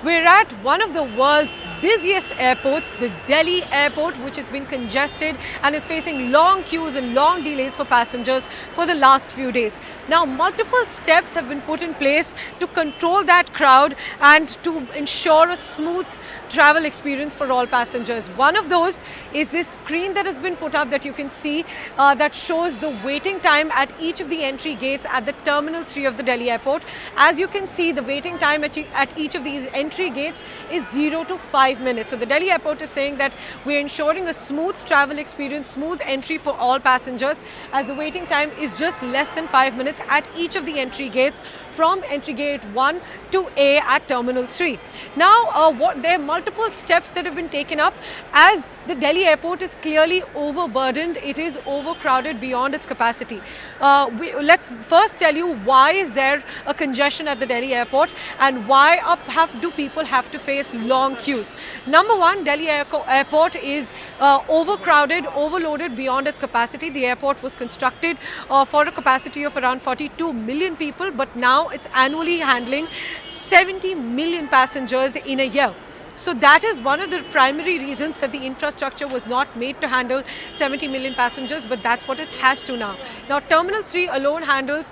We're at one of the world's busiest airports, the Delhi airport, which has been congested and is facing long queues and long delays for passengers for the last few days. Now, multiple steps have been put in place to control that crowd and to ensure a smooth travel experience for all passengers. One of those is this screen that has been put up that you can see that shows the waiting time at each of the entry gates at the Terminal 3 of the Delhi airport. As you can see, the waiting time at each of these entry gates is 0 to 5 minutes. So the Delhi airport is saying that we're ensuring a smooth travel experience, smooth entry for all passengers, as the waiting time is just less than 5 minutes at each of the entry gates from entry gate 1 to A at Terminal 3. Now, there are multiple steps that have been taken up as the Delhi airport is clearly overburdened. It is overcrowded beyond its capacity. Let's first tell you why is there a congestion at the Delhi airport and why do people have to face long queues. Number one, Delhi airport is overcrowded, overloaded beyond its capacity. The airport was constructed for a capacity of around 42 million people, but now it's annually handling 70 million passengers in a year. So that is one of the primary reasons that the infrastructure was not made to handle 70 million passengers, but that's what it has to now. Now, Terminal 3 alone handles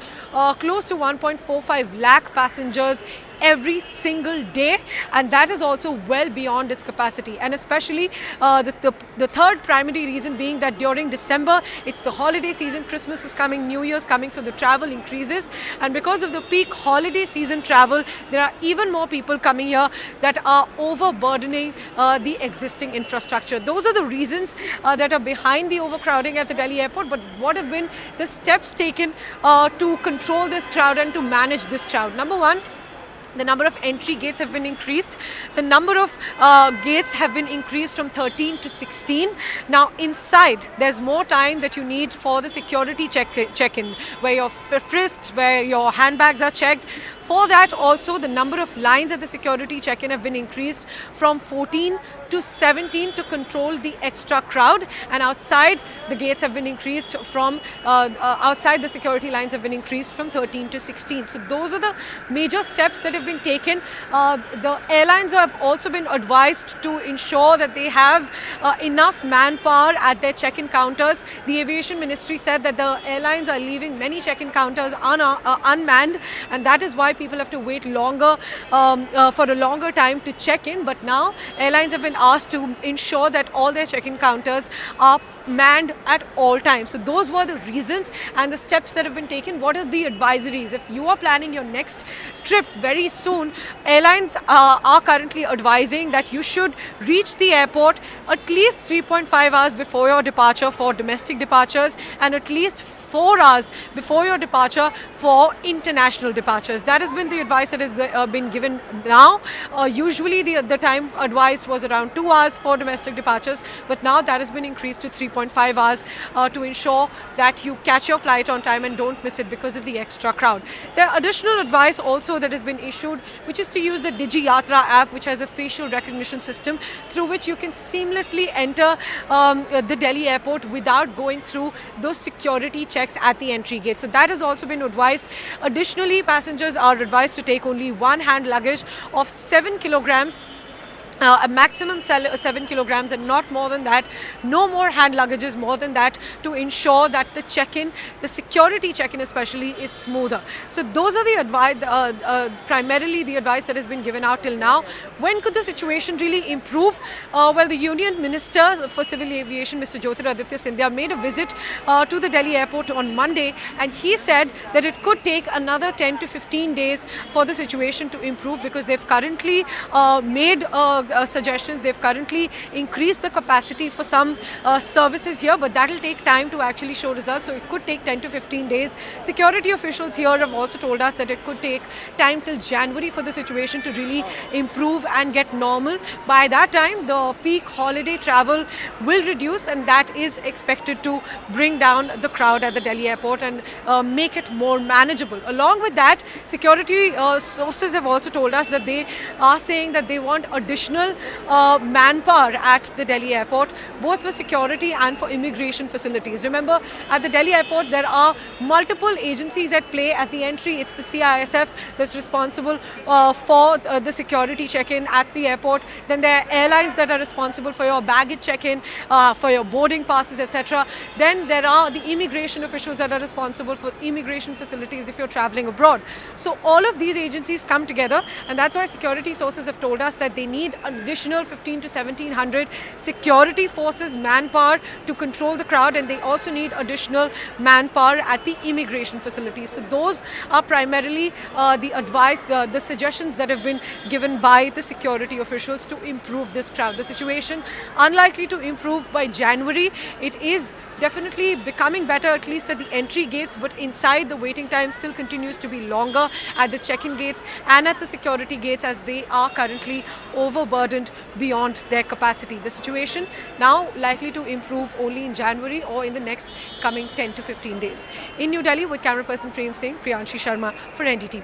close to 1.45 lakh passengers every single day, and that is also well beyond its capacity. And especially the third primary reason being that during December, it's the holiday season, Christmas is coming, New Year's coming, so the travel increases. And because of the peak holiday season travel, there are even more people coming here that are overburdening the existing infrastructure. Those are the reasons that are behind the overcrowding at the Delhi airport. But what have been the steps taken to control this crowd and to manage this crowd? Number one, the number of entry gates have been increased. The number of gates have been increased from 13 to 16. Now, inside, there's more time that you need for the security check-in, where you're frisked, where your handbags are checked. For that, also, the number of lines at the security check-in have been increased from 14 to 17 to control the extra crowd. And outside, the gates have been increased from, outside the security lines have been increased from 13 to 16. So those are the major steps that have been taken. The airlines have also been advised to ensure that they have enough manpower at their check-in counters. The Aviation Ministry said that the airlines are leaving many check-in counters unmanned, and that is why people have to wait longer for a longer time to check in. But now airlines have been asked to ensure that all their check-in counters are manned at all times. So those were the reasons and the steps that have been taken. What are the advisories? If you are planning your next trip very soon, airlines are currently advising that you should reach the airport at least 3.5 hours before your departure for domestic departures and at least 4 hours before your departure for international departures. That has been the advice that has been given now. Usually the time advised was around 2 hours for domestic departures, but now that has been increased to 3.5 hours to ensure that you catch your flight on time and don't miss it because of the extra crowd. There are additional advice also that has been issued, which is to use the Digi Yatra app, which has a facial recognition system through which you can seamlessly enter the Delhi airport without going through those security checks at the entry gate. So that has also been advised. Additionally, passengers are advised to take only one hand luggage of 7 kilograms. A maximum 7 kilograms and not more than that. No more hand luggages more than that to ensure that the check-in, the security check-in especially, is smoother. So those are the advice, primarily the advice that has been given out till now. When could the situation really improve? Well, the Union Minister for Civil Aviation, Mr. Jyotiraditya Scindia, made a visit to the Delhi airport on Monday, and he said that it could take another 10 to 15 days for the situation to improve, because they've currently made suggestions. They've currently increased the capacity for some services here, but that will take time to actually show results. So it could take 10 to 15 days. Security officials here have also told us that it could take time till January for the situation to really improve and get normal. By that time, the peak holiday travel will reduce, and that is expected to bring down the crowd at the Delhi airport and make it more manageable. Along with that, security sources have also told us that they are saying that they want additional additional manpower at the Delhi airport, both for security and for immigration facilities. Remember, at the Delhi airport, there are multiple agencies at play. At the entry, it's the CISF that's responsible for the security check-in at the airport. Then there are airlines that are responsible for your baggage check-in, for your boarding passes, etc. Then there are the immigration officials that are responsible for immigration facilities if you're traveling abroad. So all of these agencies come together, and that's why security sources have told us that they need additional 15 to 1700 security forces manpower to control the crowd, and they also need additional manpower at the immigration facilities. So those are primarily the advice, the suggestions that have been given by the security officials to improve this crowd. The situation unlikely to improve by January. It is definitely becoming better, at least at the entry gates, but inside the waiting time still continues to be longer at the check-in gates and at the security gates, as they are currently overburdened beyond their capacity. The situation now likely to improve only in January or in the next coming 10 to 15 days. In New Delhi with camera person Prem Singh, Priyanshi Sharma for NDTV.